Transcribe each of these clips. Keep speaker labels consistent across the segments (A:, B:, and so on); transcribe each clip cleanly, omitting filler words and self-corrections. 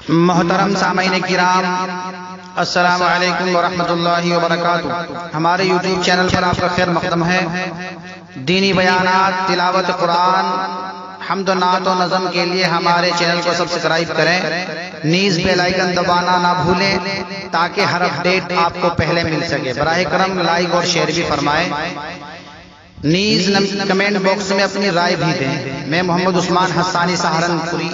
A: محترم سامعین کرام، السلام علیکم ورحمۃ اللہ وبرکاتہ۔ ہمارے یوٹیوب چینل پر آپ کا خیر مقدم ہے۔ دینی بیانات، تلاوت قرآن، حمد و نعت و نظم کے لیے ہمارے چینل کو سبسکرائب کریں، نیز بیل آئیکن دبانا نہ بھولیں تاکہ ہر اپڈیٹ آپ کو پہلے مل سکے۔ براہ کرم لائک اور شیئر بھی فرمائیں، نیز کمنٹ باکس میں اپنی رائے بھی دیں۔ میں محمد عثمان حسانی سہارنپوری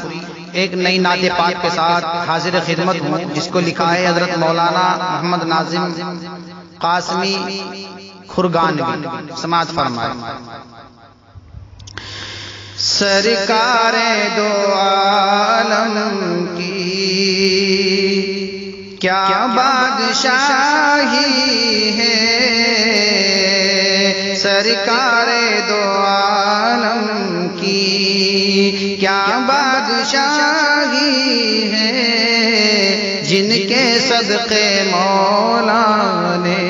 A: ایک نئی نعت پاک کے ساتھ حاضر خدمت ہوں، جس کو لکھا ہے حضرت مولانا محمد ناظم قاسمی کھرگانوی۔ سماعت فرمائیں۔ سرکار دو عالم کی کیا بادشاہی ہے، سرکار دو عالم کی کیا بادشاہی ہے، جن کے صدقے مولا نے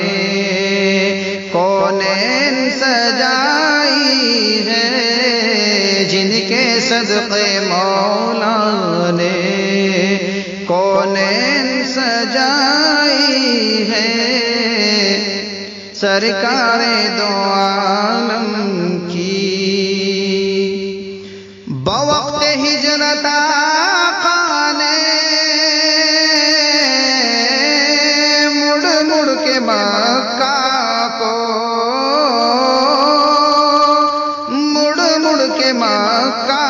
A: کونین سجائی ہے، جن کے صدقے مولا نے کونین سجائی ہے، سرکار دو عالم کی۔ بوقت ہجرت آقا نے مڑ مڑ کے مکہ کو، مڑ مڑ کے مکہ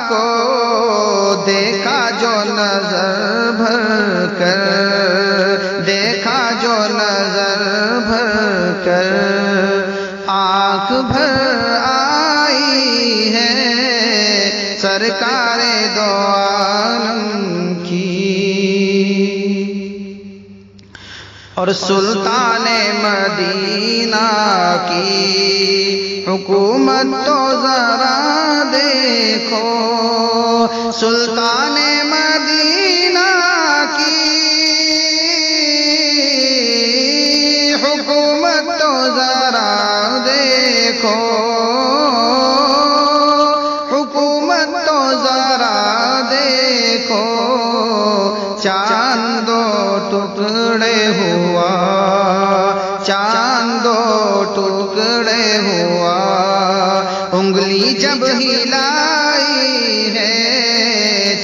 A: کو دیکھا جو نظر بھر کر، دیکھا جو نظر بھر کر آنکھ بھر آئی ہے، سرکار دو عالم کی۔ اور سلطان مدینہ کی حکومت تو ذرا دیکھو، سلطان مدینہ کی حکومت تو ذرا دیکھو، حکومت تو ذرا دیکھو، چاند دو ٹکڑے ہوا، چاند دو ٹکڑے ہوا، انگلی جب ہلائی ہے،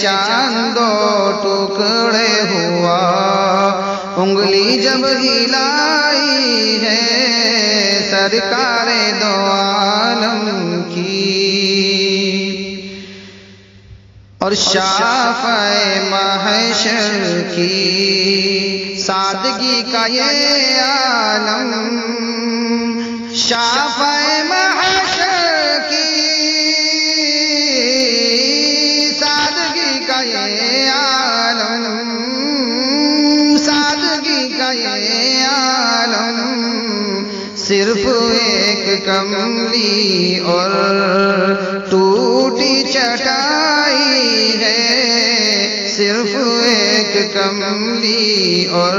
A: چاند دو ٹکڑے ہوا، انگلی جب ہلائی ہے، سرکار دو عالم کی۔ اور شافع محشر کی سادگی کا یہ عالم، شافع محشر کی سادگی کا یہ عالم، سادگی کا یہ عالم، صرف ایک کملی اور ٹوٹی چٹائی ہے، صرف ایک کملی اور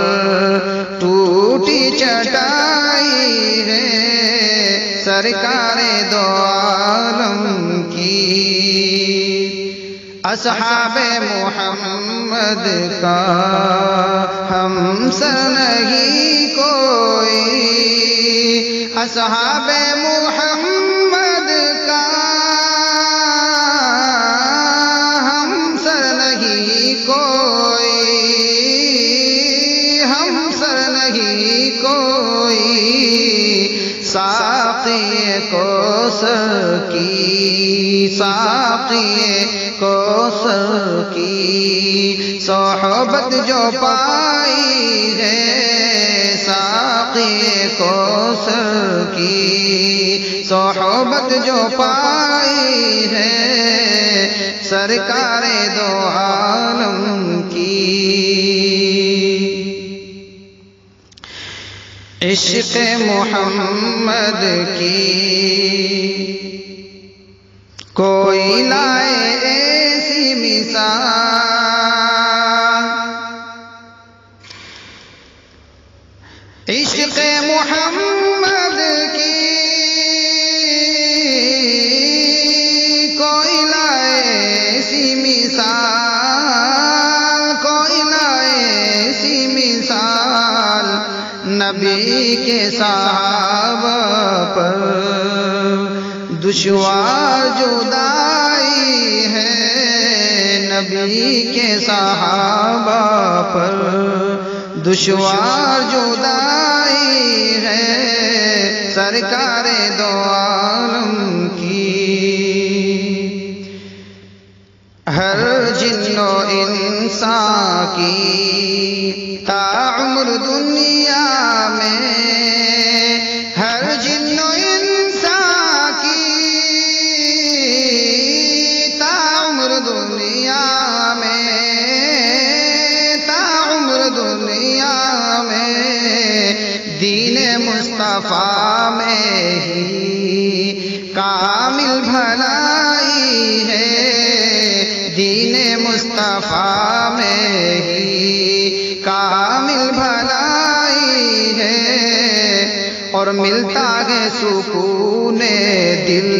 A: ٹوٹی چٹائی ہے، سرکار دو عالم کی۔ اصحاب محمد کا ہمسر نہیں کوئی، اصحاب محمد کا ہمسر نہیں کوئی، ہمسر نہیں کوئی، ساقی کوثر کی، ساقی کوثر کی صحبت جو پائی ہے، ساقی کوثر کی صحبت جو پائی ہے، سرکار دو عالم کی۔ عشق محمد کی کوئی لائے ایسی مثال، عشق محمد کی کوئی لائے ایسی مثال، نبی کے صحابہ پر دشوار جدائی ہے، نبی کے صحابہ پر دشوار جدائی ہے، سرکار دو عالم کی ہر جن و انسان کی تعمر دنیا میں، ہر جن و انسان کی تعمر دنیا میں، تعمر دنیا میں دین مصطفیٰ میں ہی کامل بھلائی ہے، دین مصطفیٰ میں ہی کامل بھلائی ہے، اور ملتا ہے سکون دل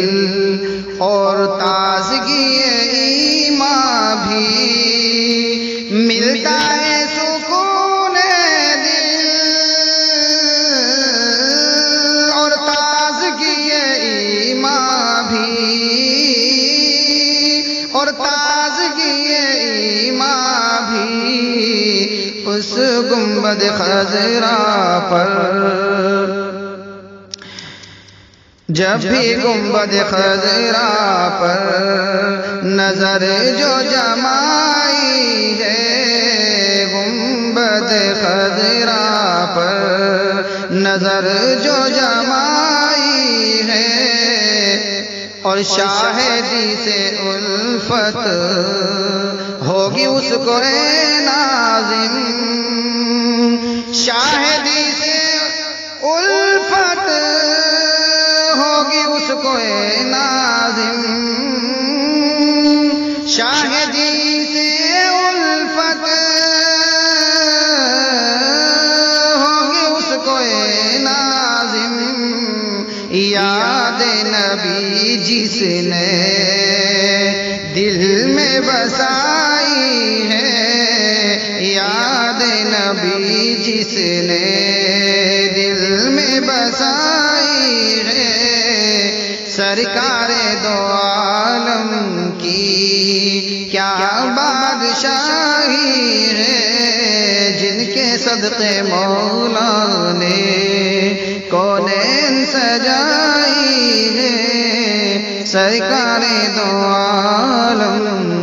A: اور تازگی ایمان بھی، ملتا ہے سکون دل اور تازگی ایمان بھی، اور تازگی ایمان بھی اس گنبد خضرا پر، جب بھی گنبد خضرا پر نظر جو جمائی ہے، گنبد خضرا پر نظر جو جمائی ہے، اور شاہدی سے الفت ہوگی اس کو اے ناظم، شاہدی سے الفت ہوگی اس کو اے ناظم، شاہدی سے الفت ہوگی اس کو اے ناظم، یاد نبی جس نے دل میں بسائی ہے، یاد نبی جس نے دل میں بسائی ہے، سرکار دو عالم کی کیا بادشاہی ہے، جن کے صدقے مولا نے کونین سجائی ہے، سرکار دو عالم